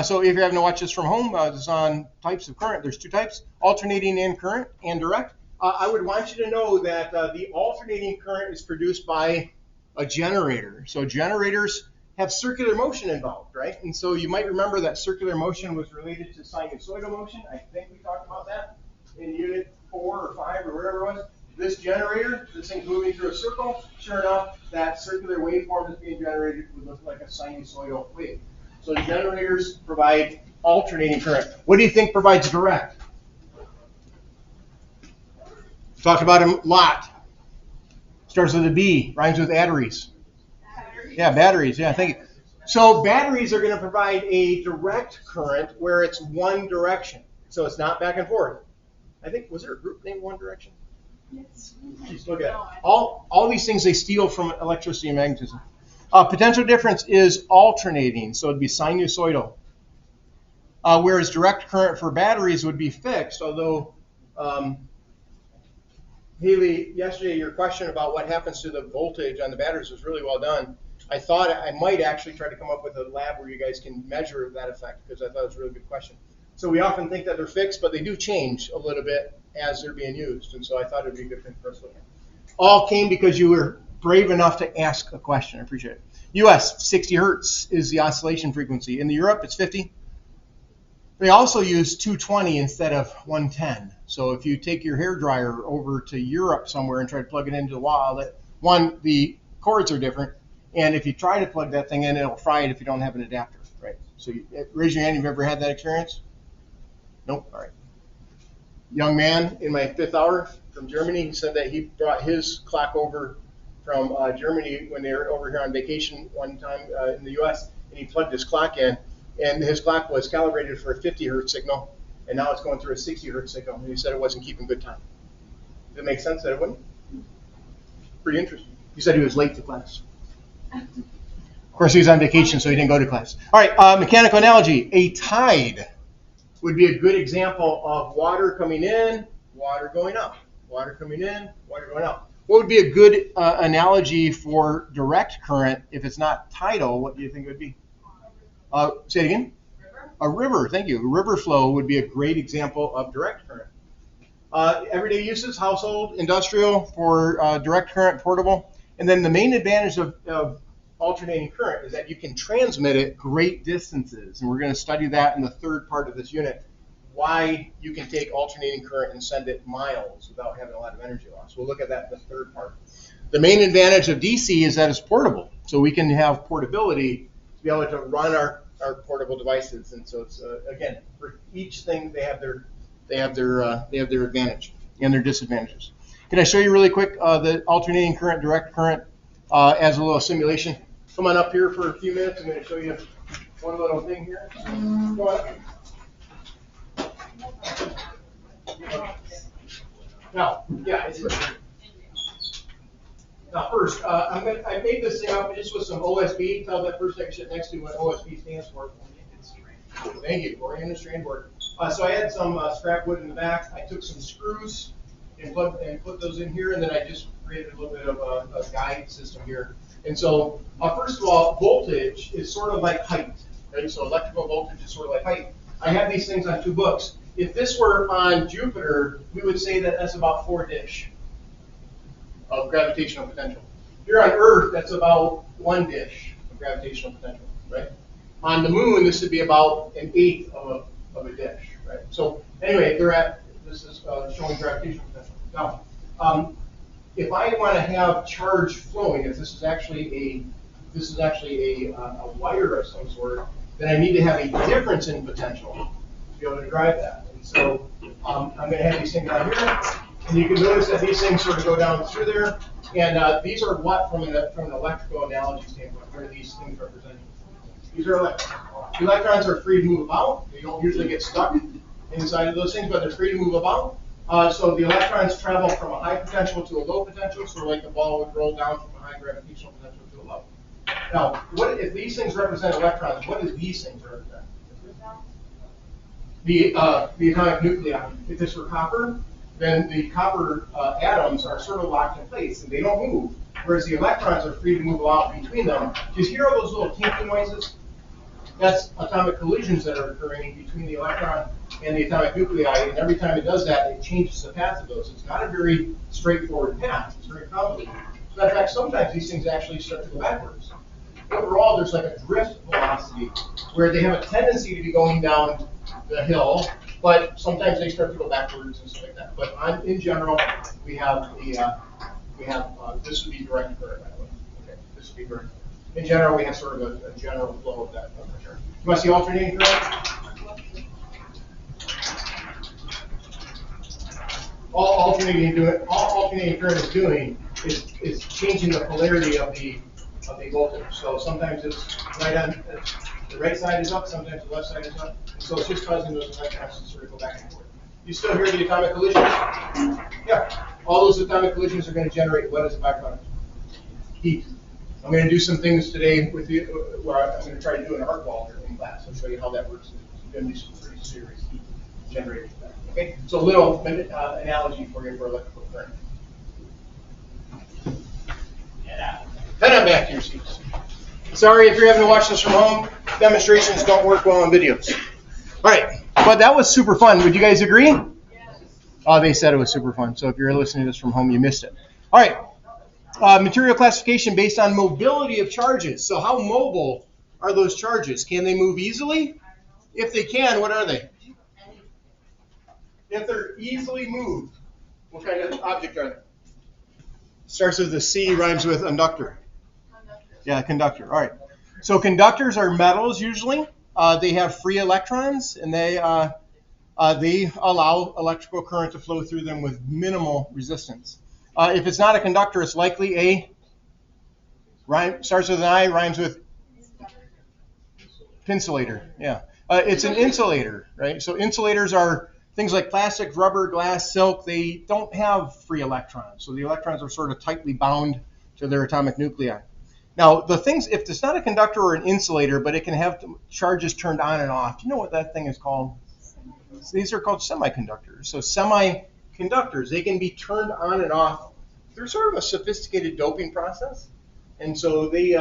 So if you're having to watch this from home, this is on types of current. There's two types, alternating and current and direct. I would want you to know that the alternating current is produced by a generator. So generators have circular motion involved, right? And so you might remember that circular motion was related to sinusoidal motion. I think we talked about that in unit 4 or 5 or whatever it was. This generator, this thing's moving through a circle. Sure enough, that circular waveform that's being generated would look like a sinusoidal wave. So the generators provide alternating current. What do you think provides direct? Talked about them a lot. Starts with a B, rhymes with batteries. Yeah, batteries. Yeah, thank you. So batteries are going to provide a direct current where it's one direction. So it's not back and forth. I think, was there a group named One Direction? Yes. Just look at it. All these things they steal from electricity and magnetism. Potential difference is alternating, so it'd be sinusoidal. Whereas direct current for batteries would be fixed, although Haley, yesterday your question about what happens to the voltage on the batteries was really well done. I thought I might actually try to come up with a lab where you guys can measure that effect, because I thought it was a really good question. So we often think that they're fixed, but they do change a little bit as they're being used, and so I thought it would be a good thing for us to look at. All came because you were brave enough to ask a question. I appreciate it. US, 60 hertz is the oscillation frequency. In Europe, it's 50. They also use 220 instead of 110. So if you take your hair dryer over to Europe somewhere and try to plug it into the wall, the cords are different, and if you try to plug that thing in, it'll fry it if you don't have an adapter, right? So raise your hand. You've ever had that experience? Nope. All right. Young man in my 5th hour from Germany, he said that he brought his clock over from Germany when they were over here on vacation one time in the U.S., and he plugged his clock in, and his clock was calibrated for a 50 hertz signal, and now it's going through a 60 hertz signal, and he said it wasn't keeping good time. Does it make sense that it wouldn't? Pretty interesting. He said he was late to class. Of course, he was on vacation, so he didn't go to class. All right, mechanical analogy. A tide would be a good example of water coming in, water going out. Water coming in, water going out. What would be a good analogy for direct current if it's not tidal? What do you think it would be? Say it again? River. A river, thank you. A river flow would be a great example of direct current. Everyday uses, household, industrial, for direct current, portable. And then the main advantage of alternating current is that you can transmit it great distances. And we're going to study that in the 3rd part of this unit, why you can take alternating current and send it miles without having a lot of energy loss. We'll look at that in the 3rd part. The main advantage of DC is that it's portable. So we can have portability to be able to run our portable devices. And so it's, again, for each thing they have their advantage and their disadvantages. Can I show you really quick the alternating current, direct current as a little simulation? Come on up here for a few minutes. I'm going to show you one little thing here. Go on. Now, yeah, it's right. Now, first, I made this thing up just with some OSB. Tell that person I can sit next to what OSB stands for. Thank you, oriented strand board. So I had some scrap wood in the back. I took some screws and put those in here, and then I just created a little bit of a guide system here. And so, first of all, voltage is sort of like height. Right? So electrical voltage is sort of like height. I have these things on 2 books. If this were on Jupiter, we would say that that's about 4 dish of gravitational potential. Here on Earth, that's about 1 dish of gravitational potential, right? On the moon, this would be about 1/8 of a dish, right? So anyway, this is showing gravitational potential. Now, if I want to have charge flowing, if this is actually a wire of some sort, then I need to have a difference in potential to be able to drive that. And so I'm going to have these things down here, and you can notice that these things sort of go down through there. And these are what, from an electrical analogy standpoint, what are these things representing? These are electrons. The electrons are free to move about. They don't usually get stuck inside of those things, but they're free to move about. So the electrons travel from a high potential to a low potential, so like the ball would roll down from a high gravitational potential to a low. Now, what if these things represent electrons? What do these things represent? The atomic nuclei. If this were copper, then the copper atoms are sort of locked in place and they don't move, whereas the electrons are free to move about between them. Do you hear all those little tinkling noises? That's atomic collisions that are occurring between the electron and the atomic nuclei, and every time it does that, it changes the path of those. It's not a very straightforward path. It's very complicated. As a matter of fact, sometimes these things actually start to go backwards. Overall, there's like a drift velocity where they have a tendency to be going down the hill, but sometimes they start to go backwards and stuff like that. But in general, we have this would be direct current, by the way. Okay, this would be direct. In general, we have sort of a general flow of that current. You want to see alternating current? All alternating current is doing is changing the polarity of the voltage. So sometimes it's right on the right side is up, sometimes the left side is up. And so it's just causing those electrons to sort of go back and forth. You still hear the atomic collisions? Yeah. All those atomic collisions are going to generate what as a byproduct? Heat. I'm going to do some things today with you where I'm going to try to do an arc wall in class. I'll show you how that works. It's going to be some pretty serious heat generated. Okay, so a little analogy for you for electrical current. Head on back to your seats. Sorry if you're having to watch this from home. Demonstrations don't work well on videos. All right, but that was super fun. Would you guys agree? Yes. Oh, they said it was super fun. So if you're listening to this from home, you missed it. All right. Material classification based on mobility of charges. So how mobile are those charges? Can they move easily? If they can, what are they? If they're easily moved, what kind of object are they? Starts with a C, rhymes with conductor. Yeah, conductor. All right. So conductors are metals usually. They have free electrons, and they allow electrical current to flow through them with minimal resistance. If it's not a conductor, it's likely starts with an I, rhymes with insulator. Yeah, it's an insulator, right? So insulators are things like plastic, rubber, glass, silk. They don't have free electrons, so the electrons are sort of tightly bound to their atomic nuclei. Now, the things, if it's not a conductor or an insulator, but it can have charges turned on and off. Do you know what that thing is called? These are called semiconductors. So semiconductors, they can be turned on and off through sort of a sophisticated doping process. And so they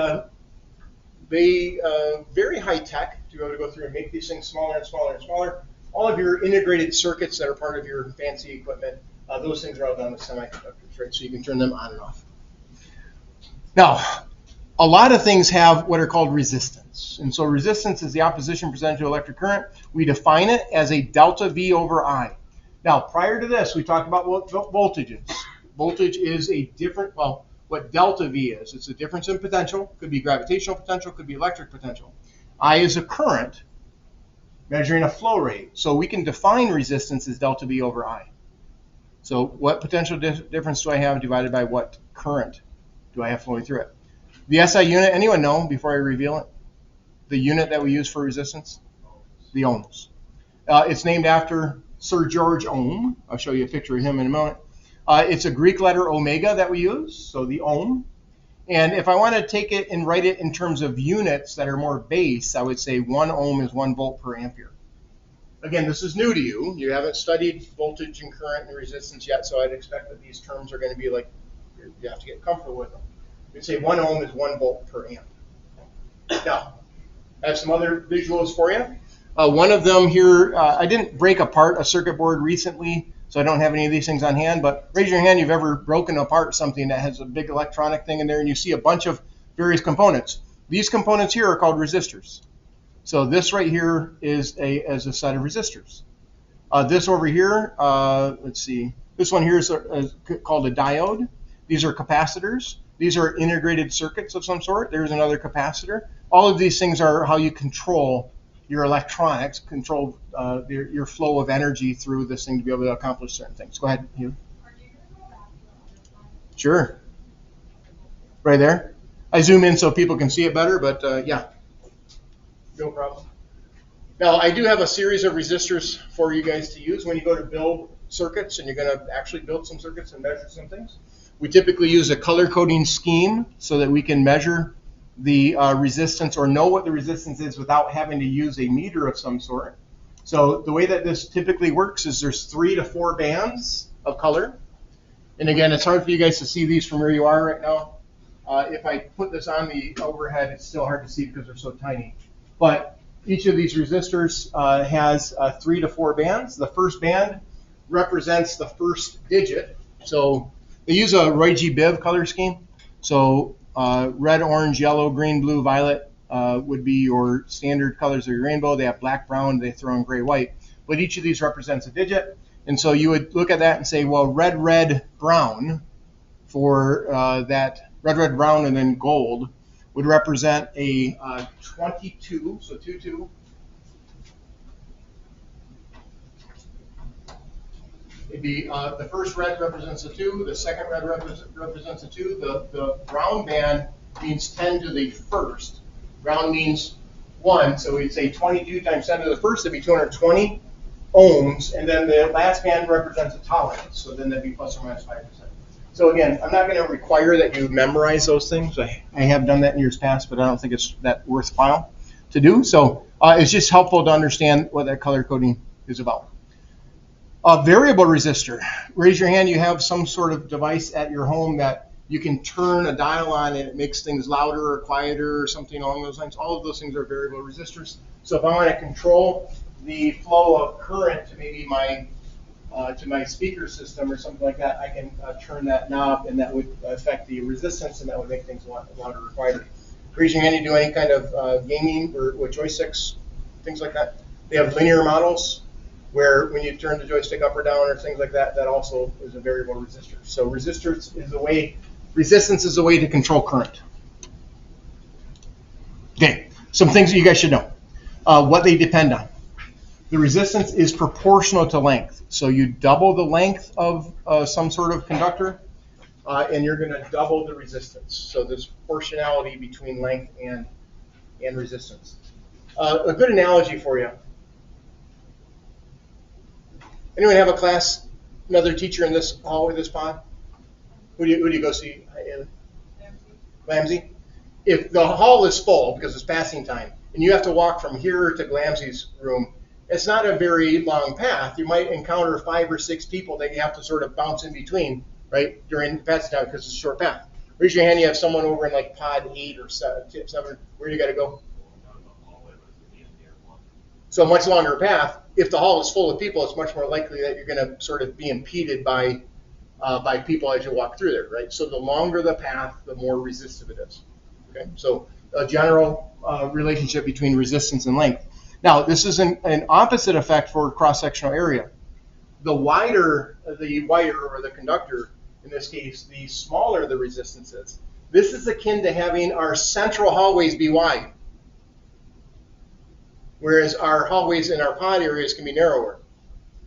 very high tech to be able to go through and make these things smaller and smaller and smaller. All of your integrated circuits that are part of your fancy equipment, those things are all done with semiconductors, right? So you can turn them on and off. Now, a lot of things have what are called resistance. And so resistance is the opposition percentage to electric current. We define it as a delta V over I. Now, prior to this, we talked about what voltage is. Voltage is a different, well, what delta V is. It's a difference in potential. Could be gravitational potential, could be electric potential. I is a current measuring a flow rate. So we can define resistance as delta V over I. So what potential difference do I have divided by what current do I have flowing through it? The SI unit, anyone know before I reveal it? The unit that we use for resistance? The ohms. It's named after Sir George Ohm. I'll show you a picture of him in a moment. It's a Greek letter omega that we use, so the ohm. And if I want to take it and write it in terms of units that are more base, I would say 1 ohm is 1 volt per ampere. Again, this is new to you. You haven't studied voltage and current and resistance yet, so I'd expect that these terms are going to be like, you have to get comfortable with them. We'd say 1 ohm is 1 volt per amp. Now, I have some other visuals for you. One of them here, I didn't break apart a circuit board recently, so I don't have any of these things on hand, but raise your hand if you've ever broken apart something that has a big electronic thing in there and you see a bunch of various components. These components here are called resistors. So this right here is a set of resistors. This over here, let's see, this one here is called a diode. These are capacitors. These are integrated circuits of some sort. There's another capacitor. All of these things are how you control your electronics, control your flow of energy through this thing to be able to accomplish certain things. Go ahead, Hugh. Sure. Right there. I zoom in so people can see it better, but yeah, no problem. Now, I do have a series of resistors for you guys to use when you go to build circuits, and you're going to actually build some circuits and measure some things. We typically use a color coding scheme so that we can measure the resistance or know what the resistance is without having to use a meter of some sort. So the way that this typically works is there's 3 to 4 bands of color. And again, it's hard for you guys to see these from where you are right now. If I put this on the overhead, it's still hard to see because they're so tiny. But Each of these resistors has 3 to 4 bands. The first band represents the first digit. So they use a Roy G. Biv color scheme. So red, orange, yellow, green, blue, violet would be your standard colors of your rainbow. They have black, brown, they throw in gray, white. But each of these represents a digit. And so you would look at that and say, well, red, red, brown for that red, red, brown, and then gold would represent a 22, so 2, 2. It'd be the first red represents a 2, the second red represents a 2. The brown band means 10 to the first. Brown means 1, so we'd say 22 times 10 to the first, that'd be 220 ohms, and then the last band represents a tolerance, so then that'd be plus or minus 5%. So again, I'm not going to require that you memorize those things. I have done that in years past, but I don't think it's that worthwhile to do. So it's just helpful to understand what that color coding is about. A variable resistor. Raise your hand. You have some sort of device at your home that you can turn a dial on and it makes things louder or quieter or something along those lines. All of those things are variable resistors. So if I want to control the flow of current to maybe to my speaker system or something like that, I can turn that knob, and that would affect the resistance, and that would make things louder or quieter. Raise your hand. You do any kind of gaming or with joysticks, things like that. They have linear models where when you turn the joystick up or down or things like that, that also is a variable resistor. So resistance is a way to control current. Okay, some things that you guys should know. What they depend on. The resistance is proportional to length. So you double the length of some sort of conductor, and you're going to double the resistance. So there's proportionality between length and resistance. A good analogy for you. Anyone have a class, another teacher in this hallway, this pod? Who do you go see? Glamsey. If the hall is full because it's passing time, and you have to walk from here to Glamsey's room, it's not a very long path. You might encounter 5 or 6 people that you have to sort of bounce in between, right, during the passing time because it's a short path. Raise your hand. You have someone over in like pod 8 or 7. Where do you got to go? So much longer path. If the hall is full of people, it's much more likely that you're going to sort of be impeded by people as you walk through there, right? So the longer the path, the more resistive it is. Okay, so a general relationship between resistance and length. Now, this is an opposite effect for cross-sectional area. The wider the wire or the conductor, in this case, the smaller the resistance is. This is akin to having our central hallways be wide, whereas our hallways in our pod areas can be narrower.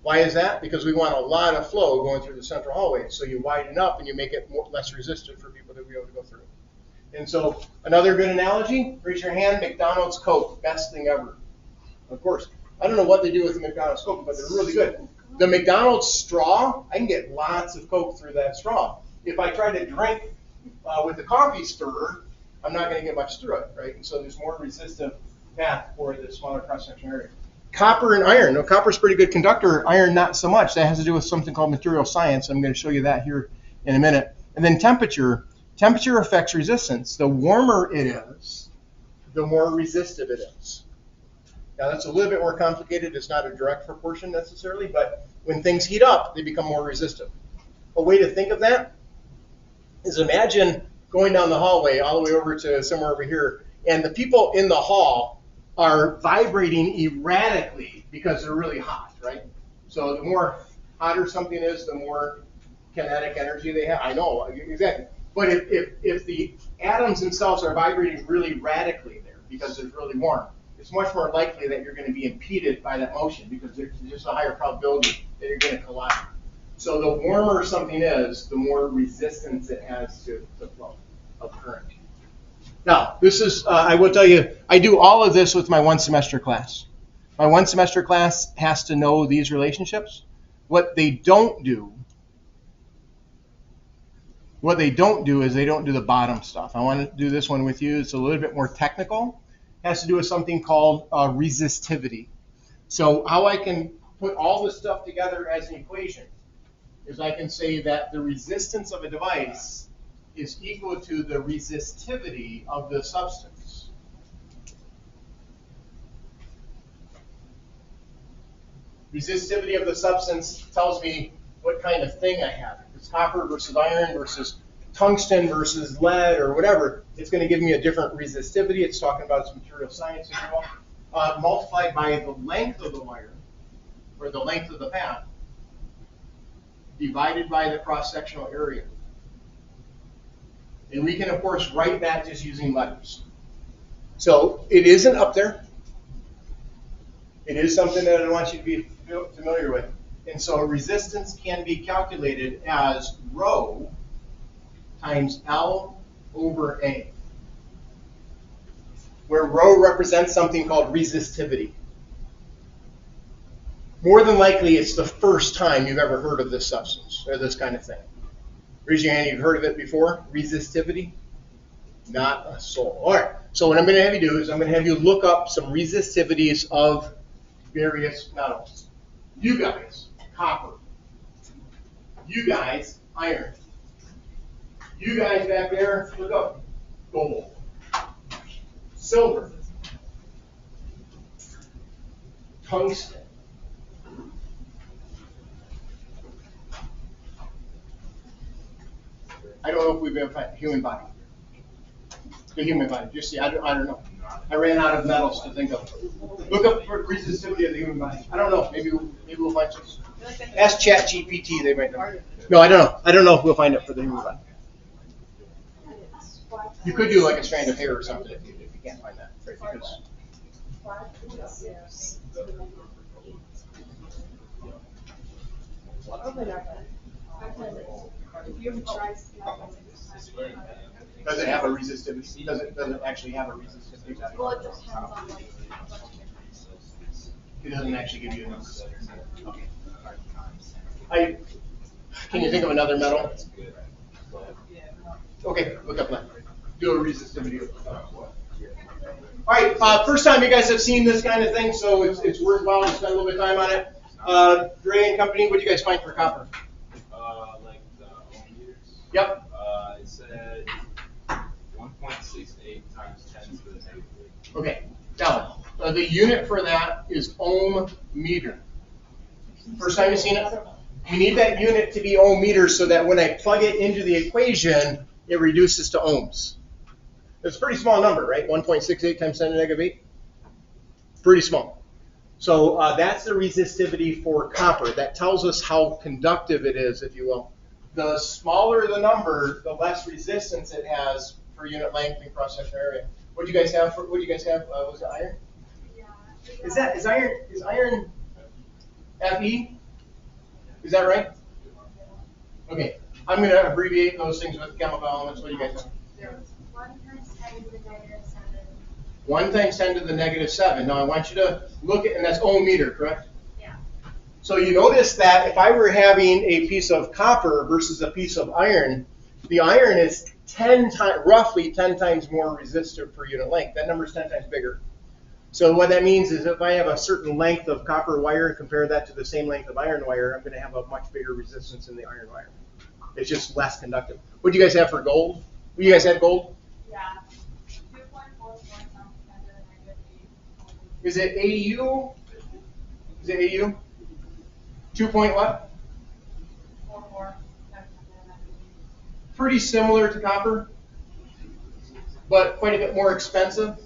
Why is that? Because we want a lot of flow going through the central hallway. So you widen up and you make it less resistant for people to be able to go through. And so another good analogy, raise your hand, McDonald's Coke, best thing ever. Of course, I don't know what they do with the McDonald's Coke, but they're really good. The McDonald's straw, I can get lots of Coke through that straw. If I try to drink with the coffee stirrer, I'm not going to get much through it, right? And so there's more resistive path for the smaller cross-section area. Copper and iron. Now, copper's a pretty good conductor. Iron, not so much. That has to do with something called material science. I'm going to show you that here in a minute. And then temperature. Temperature affects resistance. The warmer it is, the more resistive it is. Now, that's a little bit more complicated. It's not a direct proportion necessarily, but when things heat up, they become more resistive. A way to think of that is imagine going down the hallway all the way over to somewhere over here, and the people in the hall are vibrating erratically because they're really hot, right? So the more hotter something is, the more kinetic energy they have. I know, exactly. But if the atoms themselves are vibrating really radically there because it's really warm, it's much more likely that you're going to be impeded by that motion because there's just a higher probability that you're going to collide. So the warmer something is, the more resistance it has to the flow of current. Now, this is, I will tell you, I do all of this with my 1 semester class. My 1 semester class has to know these relationships. What they don't do is they don't do the bottom stuff. I want to do this one with you. It's a little bit more technical. It has to do with something called resistivity. So how I can put all this stuff together as an equation is I can say that the resistance of a device is equal to the resistivity of the substance. Resistivity of the substance tells me what kind of thing I have. If it's copper versus iron versus tungsten versus lead or whatever, it's going to give me a different resistivity. It's talking about its material science, if you will, multiplied by the length of the wire, or the length of the path, divided by the cross-sectional area. And we can, of course, write that just using letters. So it isn't up there. It is something that I want you to be familiar with. And so resistance can be calculated as rho times L over A, where rho represents something called resistivity. More than likely, it's the first time you've ever heard of this substance or this kind of thing. Raise your hand, you've heard of it before? Resistivity? Not a soul. All right, so what I'm going to have you do is I'm going to have you look up some resistivities of various metals. You guys, copper. You guys, iron. You guys back there, look up, gold. Silver. Tungsten. I don't know if we've ever found the human body. The human body. Just see, I don't know. I ran out of metals to think of. Look up for resistivity of the human body. I don't know. Maybe we'll find some. Ask ChatGPT. They might know. No, I don't know. I don't know if we'll find it for the human body. You could do like a strand of hair or something if you can't find that. Right? Does it have a resistivity? Does it actually have a resistivity? Well, it depends on like. It doesn't actually give you a number. Okay. Can you think of another metal? Okay, look up that. Do a resistivity. All right, first time you guys have seen this kind of thing, so it's worthwhile to spend a little bit of time on it. Gray and Company, what do you guys find for copper? Like the ohm meters? Yep. It said 1.68 times 10 to the negative 8. Okay, now, the unit for that is ohm meter. First time you've seen it? You need that unit to be ohm meters so that when I plug it into the equation, it reduces to ohms. It's a pretty small number, right? 1.68 times 10 to the negative 8? Pretty small. So that's the resistivity for copper. That tells us how conductive it is, if you will. The smaller the number, the less resistance it has per unit length and cross-sectional area. What do you guys have? What do you guys have? Was it iron? Yeah. Is iron Fe? Is that right? Okay. I'm going to abbreviate those things with chemical elements. What do you guys have? 1 times 10 to the negative 7. 1 times 10 to the negative 7. Now I want you to look at, and that's ohm meter, correct? Yeah. So you notice that if I were having a piece of copper versus a piece of iron, the iron is roughly 10 times more resistive per unit length. That number is 10 times bigger. So what that means is if I have a certain length of copper wire and compare that to the same length of iron wire, I'm going to have a much bigger resistance in the iron wire. It's just less conductive. What do you guys have for gold? You guys have gold? Yeah. 2.44 times 10 to the negative 8. Is it AU? Is it AU? 2 point what? 44 times 10 to the negative 8. Pretty similar to copper, but quite a bit more expensive.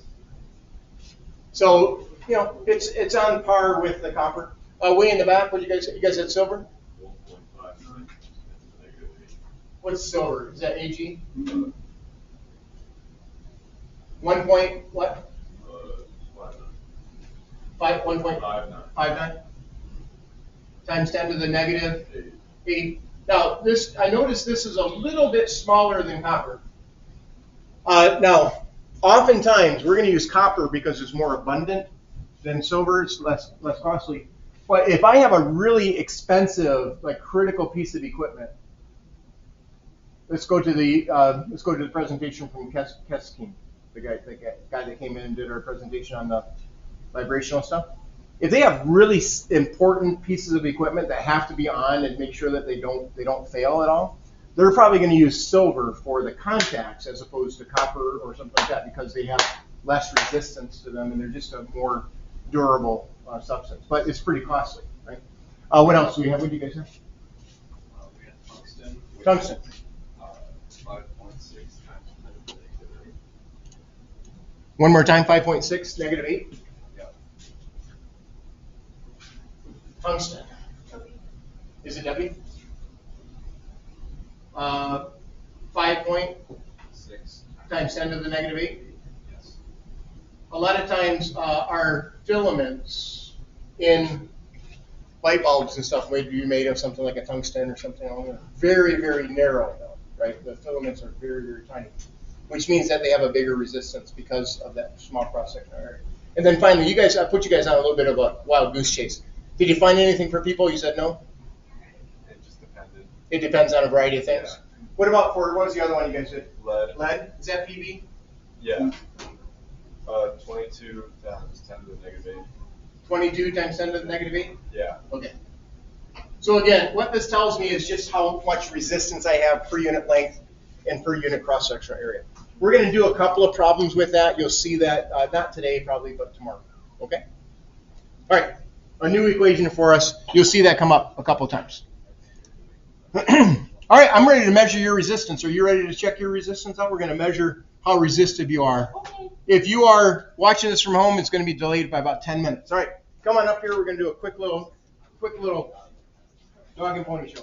So, you know, it's on par with the copper. Way in the back, what you guys had silver? 1.59 times 10 to the negative 8. What's silver? Is that AG? 1 point what? 1.59 times 10 to the negative 8. Now, I notice this is a little bit smaller than copper. Now, oftentimes we're going to use copper because it's more abundant than silver. It's less costly. But if I have a really expensive, like critical piece of equipment, let's go to the presentation from Keskin, the guy that came in and did our presentation on the vibrational stuff. If they have really important pieces of equipment that have to be on and make sure that they don't fail at all, they're probably going to use silver for the contacts as opposed to copper or something like that because they have less resistance to them and they're just a more durable substance. But it's pretty costly, right? What else do we have? What do you guys have? We had tungsten. which Tungsten. is, 5.6 times 10 to the negative 8. One more time, 5.6, negative 8. Yeah. Tungsten. Is it W? 5 point 6 times 10 to the negative 8. Yes. A lot of times our filaments in light bulbs and stuff may be made of something like a tungsten or something along that. Very, very narrow, though, right? The filaments are very, very tiny, which means that they have a bigger resistance because of that small cross-sectional area. And then finally, I put you guys on a little bit of a wild goose chase. Did you find anything for people? You said no? It just depended. It depends on a variety of things. Yeah. What about what was the other one you guys did? Lead. Lead? Is that PB? Yeah. 22 times 10 to the negative 8. 22 times 10 to the negative 8? Yeah. Okay. So again, what this tells me is just how much resistance I have per unit length and per unit cross-sectional area. We're going to do a couple of problems with that. You'll see that, not today probably, but tomorrow. Okay? All right. A new equation for us. You'll see that come up a couple of times. All right, I'm ready to measure your resistance. Are you ready to check your resistance out? We're going to measure how resistive you are. Okay. If you are watching this from home, it's going to be delayed by about 10 minutes. All right, come on up here. We're going to do a quick little dog and pony show.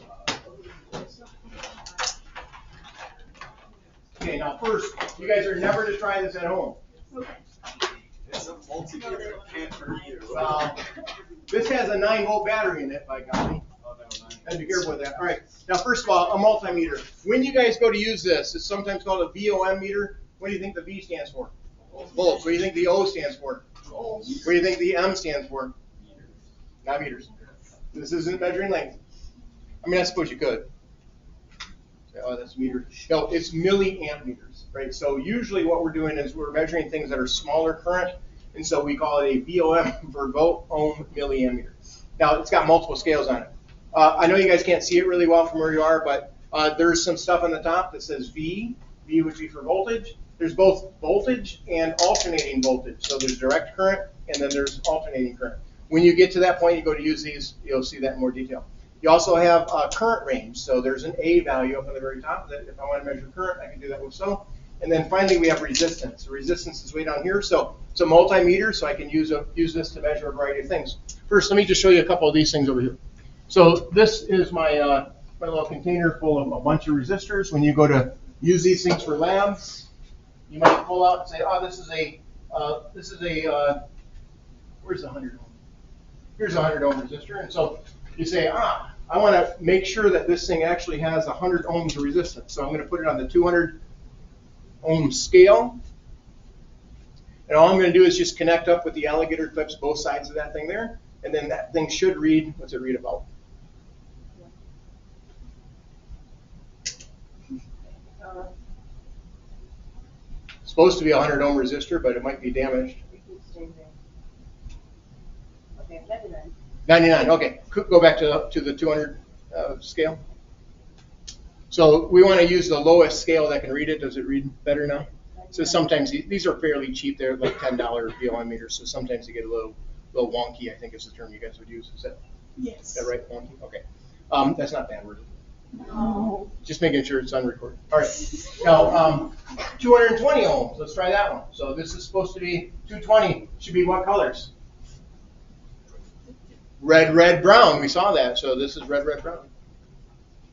Okay, now first, you guys are never to try this at home. It's a multimeter. Can't hurt you. This has a 9-volt battery in it, by golly. Oh, no, 9. Gotta be careful with that. All right. Now, first of all, a multimeter. When you guys go to use this, it's sometimes called a VOM meter. What do you think the V stands for? Volts. What do you think the O stands for? What do you think the M stands for? Not meters. This isn't measuring length. I mean, I suppose you could. Say, oh, that's meter. No, it's milliamp meters, right? So usually what we're doing is we're measuring things that are smaller current, and so we call it a VOM for volt ohm milliammeter. Now, it's got multiple scales on it. I know you guys can't see it really well from where you are, but there's some stuff on the top that says V. V would be for voltage. There's both voltage and alternating voltage. So there's direct current, and then there's alternating current. When you get to that point, you go to use these, you'll see that in more detail. You also have current range. So there's an A value up on the very top that if I want to measure current, I can do that with so. And then finally, we have resistance. The resistance is way down here. So it's a multimeter, so I can use this to measure a variety of things. First, let me just show you a couple of these things over here. So this is my little container full of a bunch of resistors. When you go to use these things for labs, you might pull out and say, oh, this is a where's the 100 ohm? Here's a 100 ohm resistor. And so you say, I want to make sure that this thing actually has 100 ohms of resistance. So I'm going to put it on the 200 ohm scale. And all I'm going to do is just connect up with the alligator clips, both sides of that thing there. And then that thing should read, what's it read about? It's supposed to be a 100 ohm resistor, but it might be damaged. Okay, 99. 99, okay. Go back to the 200 scale. So we want to use the lowest scale that can read it. Does it read better now? So sometimes these are fairly cheap. They're like $10 VOM meters. So sometimes they get a little wonky, I think is the term you guys would use. Is that right? Wonky? Okay. That's not bad word. No. Just making sure it's unrecorded. All right. Now, 220 ohms. Let's try that one. So this is supposed to be 220. Should be what colors? Red, red, brown. We saw that. So this is red, red, brown.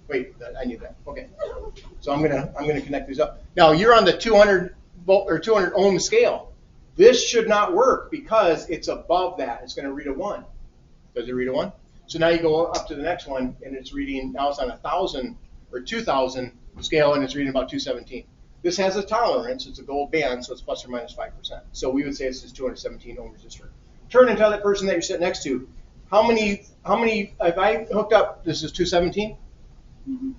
Wait, I need that. Okay. So I'm gonna connect these up. Now you're on the 200 volt or 200 ohm scale. This should not work because it's above that. It's going to read a 1. Does it read a 1? So now you go up to the next one, and it's reading, now it's on 1,000 or 2,000 scale, and it's reading about 217. This has a tolerance. It's a gold band, so it's plus or minus 5%. So we would say this is 217 ohm resistor. Turn and tell that person that you're sitting next to, how many, if I hooked up, this is 217? Mm-hmm.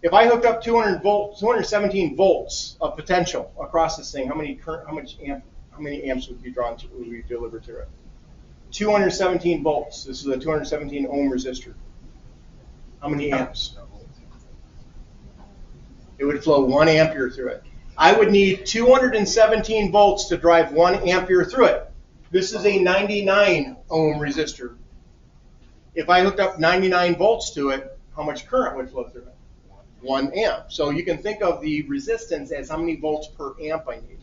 If I hooked up 217 volts of potential across this thing, how many amps would be drawn to, would we deliver to it? 217 volts. This is a 217 ohm resistor. How many amps? It would flow 1 ampere through it. I would need 217 volts to drive 1 ampere through it. This is a 99 ohm resistor. If I hooked up 99 volts to it, how much current would flow through it? 1 amp. So you can think of the resistance as how many volts per amp I need.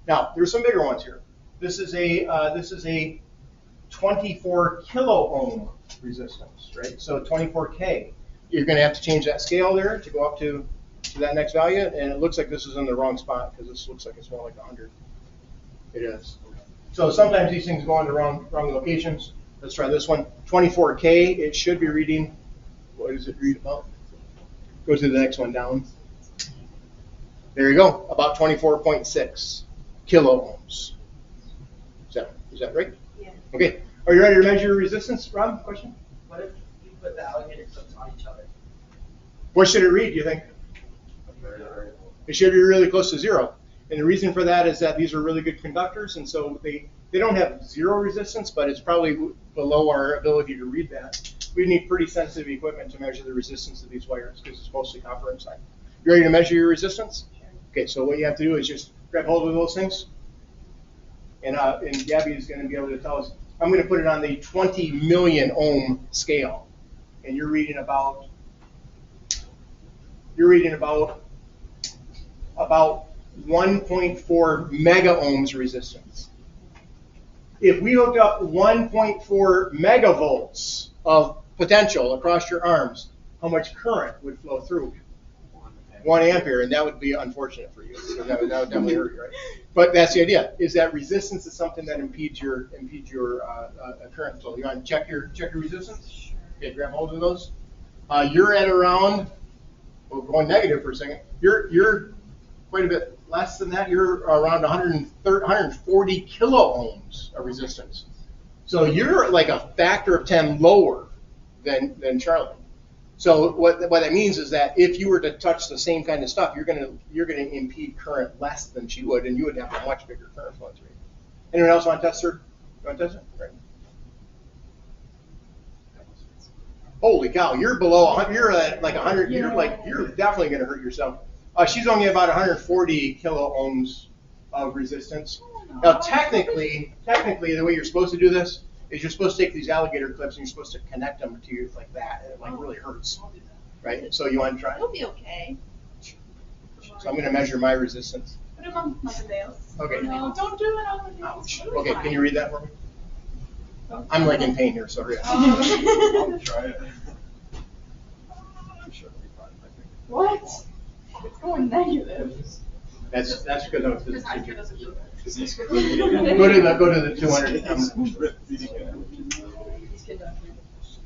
Now, there's some bigger ones here. This is a 24 kilo ohm resistance, right? So 24K. You're going to have to change that scale there to go up to that next value, and it looks like this is in the wrong spot because this looks like it's more like 100. It is. So sometimes these things go into wrong locations. Let's try this one. 24K, it should be reading, what does it read about? Go to the next one down. There you go, about 24.6 kilo ohms. Is that right? Yeah. Okay, are you ready to measure your resistance, Rob? Question? What if you put the alligator clips on each other? What should it read, do you think? It should be really close to 0. And the reason for that is that these are really good conductors, and so they don't have 0 resistance, but it's probably below our ability to read that. We need pretty sensitive equipment to measure the resistance of these wires because it's mostly copper inside. You ready to measure your resistance? Okay, so what you have to do is just grab hold of those things, and Gabby is going to be able to tell us. I'm going to put it on the 20 million ohm scale, and you're reading about 1.4 mega ohms resistance. If we hooked up 1.4 megavolts of potential across your arms, how much current would flow through? 1 ampere, and that would be unfortunate for you. So that would definitely hurt you, right? But that's the idea, is that resistance is something that impedes your current flow. You want to check your resistance? Okay, grab hold of those. You're at around, well, going negative for a second, you're quite a bit less than that. You're around 140 kilo ohms of resistance. So you're like a factor of 10 lower than Charlotte. So what that means is that if you were to touch the same kind of stuff, you're gonna impede current less than she would, and you would have a much bigger current flow through. Anyone else want to test her? You want to test it? Right. Holy cow! You're below 100. You're at like 100. You're definitely gonna hurt yourself. She's only about 140 kilo ohms of resistance. Now, technically, the way you're supposed to do this is you're supposed to take these alligator clips and you're supposed to connect them to you like that, and it like really hurts, right? So you want to try? It'll be okay. So I'm going to measure my resistance. Put him on Mother Dale's. Okay. No, don't do it on the Ouch. Okay, can you read that for me? I'm like in pain here, sorry. I'll try it. I'm sure it'll be fine, I think. What? It's going negative. That's because I was. Because I hear doesn't do it. Go to the 200.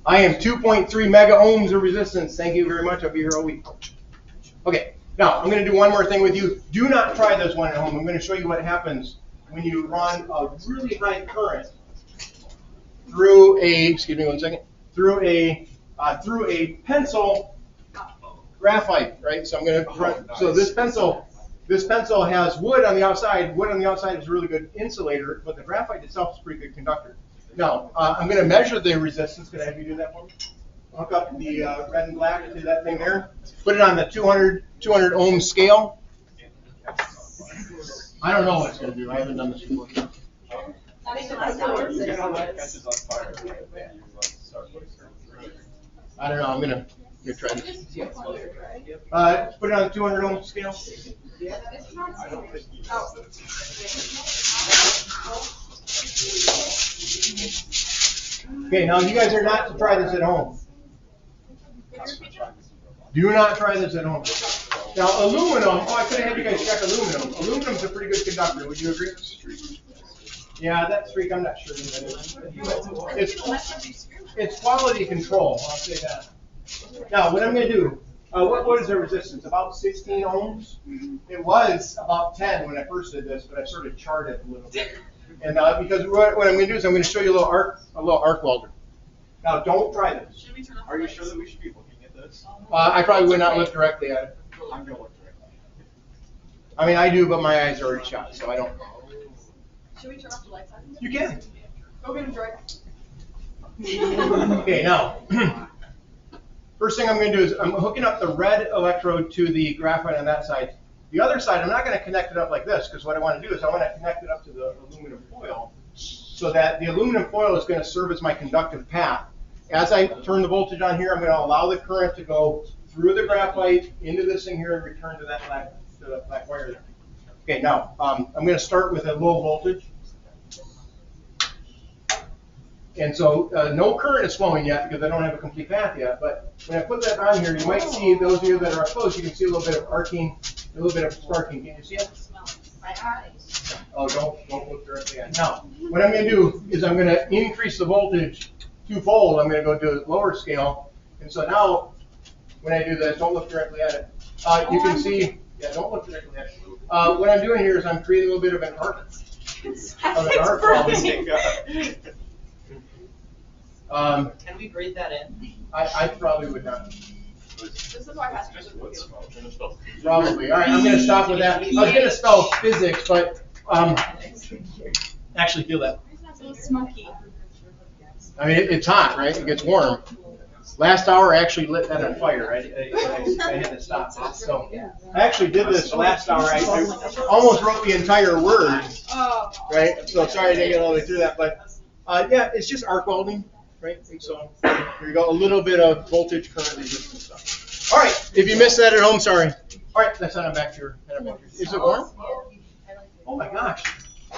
I am 2.3 mega ohms of resistance. Thank you very much. I'll be here all week. Okay, now I'm going to do one more thing with you. Do not try this one at home. I'm going to show you what happens when you run a really high current through a, excuse me one second, through a pencil graphite, right? So I'm going to run, so this pencil has wood on the outside. Wood on the outside is a really good insulator, but the graphite itself is a pretty good conductor. Now, I'm going to measure the resistance. Could I have you do that for me? Hook up the red and black to that thing there. Put it on the 200 ohm scale. I don't know what it's going to do. I haven't done this before. I don't know. I'm going to try this. Put it on the 200 ohm scale. I don't think he does it. Okay, now you guys are not to try this at home. Do not try this at home. Now, aluminum, I could have had you guys check aluminum. Aluminum's a pretty good conductor, would you agree? Yeah, that streak, I'm not sure what that is. It's quality control, I'll say that. Now, what I'm going to do, what is the resistance? About 16 ohms? It was about 10 when I first did this, but I sort of charted a little bit. And because what I'm going to do is I'm going to show you a little arc welder. Now, don't try this. Should we turn off the Are you lights? sure that we should be looking at this? I probably would not look directly at it. I'm gonna look directly. I mean, I do, but my eyes are already shot, so I don't. Should we turn off the lights? You can. Go get him, Joy. Okay, now, first thing I'm going to do is I'm hooking up the red electrode to the graphite on that side. The other side, I'm not going to connect it up like this, because what I want to do is I want to connect it up to the aluminum foil, so that the aluminum foil is going to serve as my conductive path. as I turn the voltage on here, I'm going to allow the current to go through the graphite into this thing here and return to that black wire there. Okay, now I'm going to start with a low voltage. And so no current is flowing yet because I don't have a complete path yet. But when I put that on here, you might see, those of you that are up close, you can see a little bit of arcing, a little bit of sparking. Can you see it? My eyes. Oh, don't look directly at it. Now, what I'm going to do is I'm going to increase the voltage twofold. I'm going to go to a lower scale. And so now, when I do this, don't look directly at it. You can see, yeah, don't look directly at it. What I'm doing here is I'm creating a little bit of an arc. Can we breathe that in? I probably would not. This is why it has to do with you. Probably. All right, I'm going to stop with that. I was going to spell physics, but actually feel that. It's a little smoky. I mean, it's hot, right? It gets warm. Last hour, I actually lit that on fire. I had to stop it. So I actually did this last hour. I almost wrote the entire word, Oh. right? So sorry I didn't get all the way through that, but yeah, it's just arc welding, right? And so here you go, a little bit of voltage, current, resistance stuff. All right, if you missed that at home, sorry. All right, let's head on back to your. Is it warm? Oh my gosh,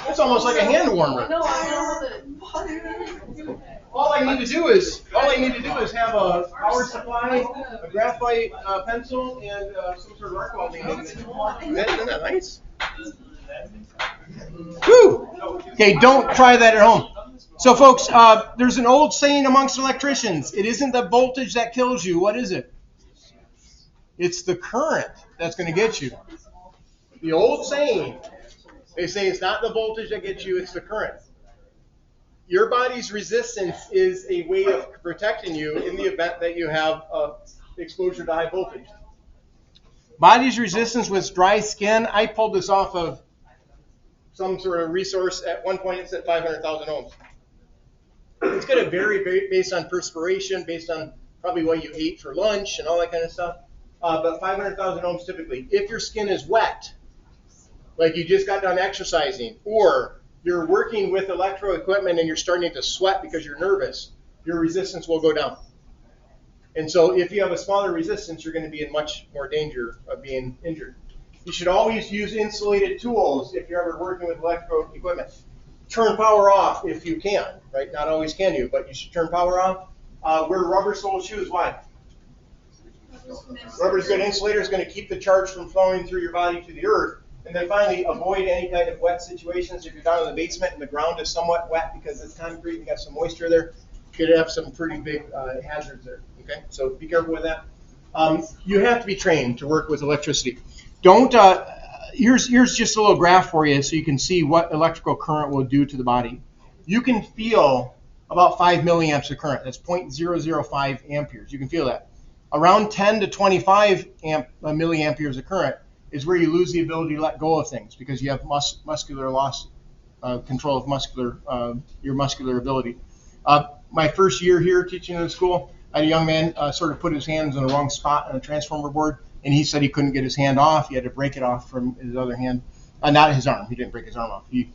that's almost like a hand warmer. No, I know that. All I need to do is have a power supply, a graphite pencil, and some sort of arc welding. Isn't that nice? Whew. Okay, don't try that at home. So, folks, there's an old saying amongst electricians: it isn't the voltage that kills you. What is it? It's the current that's going to get you. The old saying. They say it's not the voltage that gets you; it's the current. Your body's resistance is a way of protecting you in the event that you have exposure to high voltage. Body's resistance with dry skin, I pulled this off of some sort of resource. At one point it said 500,000 ohms. It's going to vary based on perspiration, based on probably what you ate for lunch and all that kind of stuff. But 500,000 ohms typically. If your skin is wet, like you just got done exercising, or you're working with electro equipment and you're starting to sweat because you're nervous, your resistance will go down. And so if you have a smaller resistance, you're going to be in much more danger of being injured. You should always use insulated tools if you're ever working with electro equipment. Turn power off if you can, right? Not always can you, but you should turn power off. Wear rubber-soled shoes. Why? Rubber's good insulator. Is going to keep the charge from flowing through your body to the earth. And then finally, avoid any kind of wet situations. If you're down in the basement and the ground is somewhat wet because it's concrete and you got some moisture there, you could have some pretty big hazards there. Okay, so be careful with that. You have to be trained to work with electricity. Don't. Here's just a little graph for you so you can see what electrical current will do to the body. You can feel about 5 milliamps of current. That's 0.005 amperes. You can feel that. Around 10 to 25 milliamperes of current is where you lose the ability to let go of things because you have muscular loss, control of your muscular ability. My first year here teaching in the school, I had a young man sort of put his hands in the wrong spot on a transformer board, and he said he couldn't get his hand off. He had to break it off from his other hand. Not his arm. He didn't break his arm off. He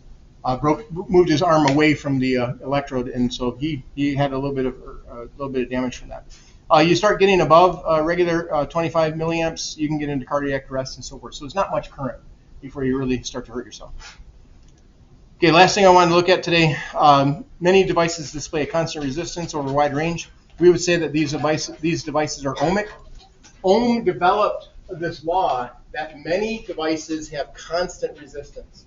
moved his arm away from the electrode, and so he had a little bit of damage from that. You start getting above regular 25 milliamps, you can get into cardiac arrest and so forth. So it's not much current before you really start to hurt yourself. Okay, last thing I wanted to look at today, many devices display a constant resistance over a wide range. We would say that these devices are ohmic. Ohm developed this law that many devices have constant resistance.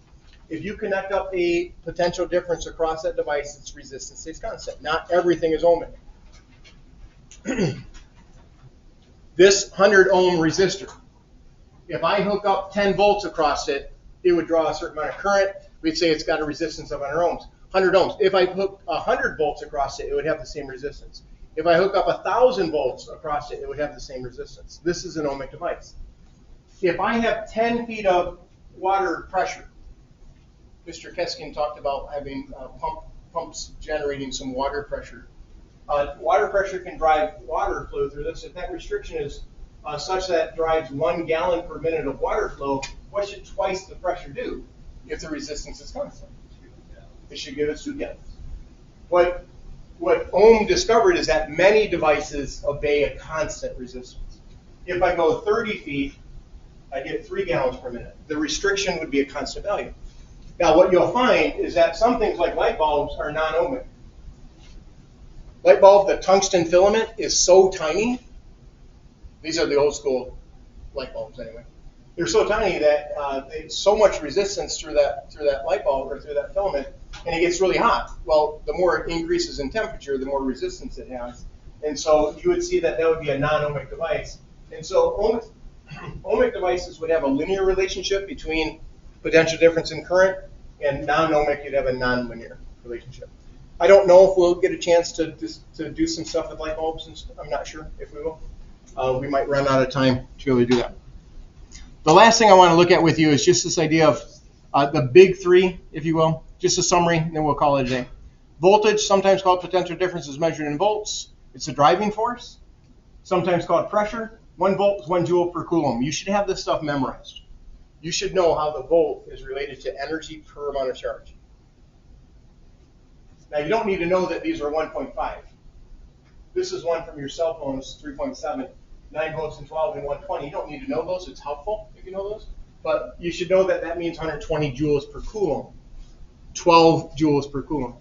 If you connect up a potential difference across that device, its resistance stays constant. Not everything is ohmic. This 100 ohm resistor, if I hook up 10 volts across it, it would draw a certain amount of current. We'd say it's got a resistance of 100 ohms. 100 ohms. If I hook 100 volts across it, it would have the same resistance. If I hook up 1,000 volts across it, it would have the same resistance. This is an ohmic device. If I have 10 feet of water pressure, Mr. Keskin talked about having pumps generating some water pressure. Water pressure can drive water flow through this. If that restriction is such that it drives 1 gallon per minute of water flow, what should twice the pressure do if the resistance is constant? It should give us 2 gallons. What what Ohm discovered is that many devices obey a constant resistance. If I go 30 feet, I get 3 gallons per minute. The restriction would be a constant value. Now, what you'll find is that some things like light bulbs are non-ohmic. Light bulb, the tungsten filament is so tiny. These are the old school light bulbs anyway. They're so tiny that there's so much resistance through that light bulb or through that filament, and it gets really hot. Well, the more it increases in temperature, the more resistance it has. And so you would see that would be a non-ohmic device. And so ohmic devices would have a linear relationship between potential difference in current, and non-ohmic, you'd have a non-linear relationship. I don't know if we'll get a chance to do some stuff with light bulbs, and I'm not sure if we will. We might run out of time to be able to do that. The last thing I want to look at with you is just this idea of the big three, if you will, just a summary, and then we'll call it a day. Voltage, sometimes called potential difference, is measured in volts. It's a driving force, sometimes called pressure. 1 volt is 1 joule per coulomb. You should have this stuff memorized. You should know how the volt is related to energy per amount of charge. Now, you don't need to know that these are 1.5. This is one from your cell phone, it's 3.7, 9 volts and 12 and 120. You don't need to know those. It's helpful if you know those. But you should know that that means 120 joules per coulomb, 12 joules per coulomb.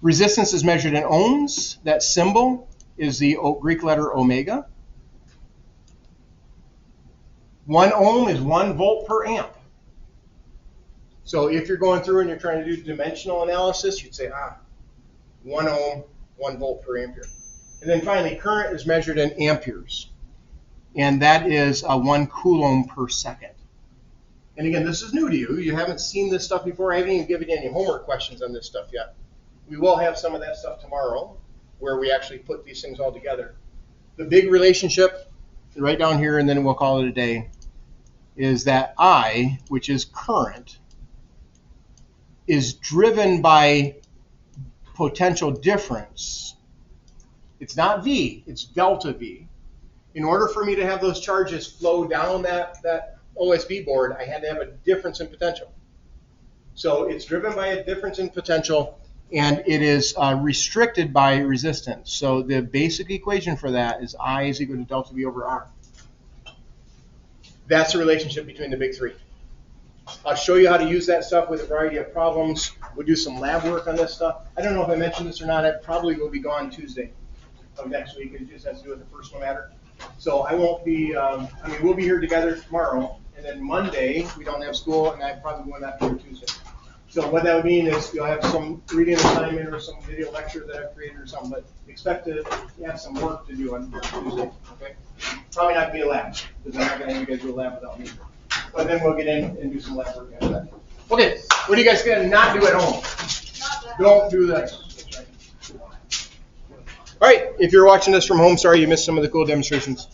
Resistance is measured in ohms. That symbol is the Greek letter omega. 1 ohm is 1 volt per amp. So if you're going through and you're trying to do dimensional analysis, you'd say, 1 ohm, 1 volt per ampere. And then finally, current is measured in amperes. And that is 1 coulomb per second. And again, this is new to you. You haven't seen this stuff before. I haven't even given you any homework questions on this stuff yet. We will have some of that stuff tomorrow, where we actually put these things all together. The big relationship, right down here, and then we'll call it a day, is that I, which is current, is driven by potential difference. It's not V, it's delta V. In order for me to have those charges flow down that OSB board, I had to have a difference in potential. So it's driven by a difference in potential, and it is restricted by resistance. So the basic equation for that is I is equal to delta V over R. That's the relationship between the big three. I'll show you how to use that stuff with a variety of problems. We'll do some lab work on this stuff. I don't know if I mentioned this or not. I probably will be gone Tuesday of next week. It just has to do with the personal matter. So I won't be, we'll be here together tomorrow. And then Monday, we don't have school, and I probably will not be here Tuesday. So what that would mean is you'll have some reading assignment or some video lecture that I've created or something, but expect to have some work to do on Tuesday, okay? Probably not going to be a lab, because I'm not going to have you guys do a lab without me. But then we'll get in and do some lab work after that. Okay, what are you guys going to not do at home? Don't do that. All right, if you're watching this from home, sorry you missed some of the cool demonstrations.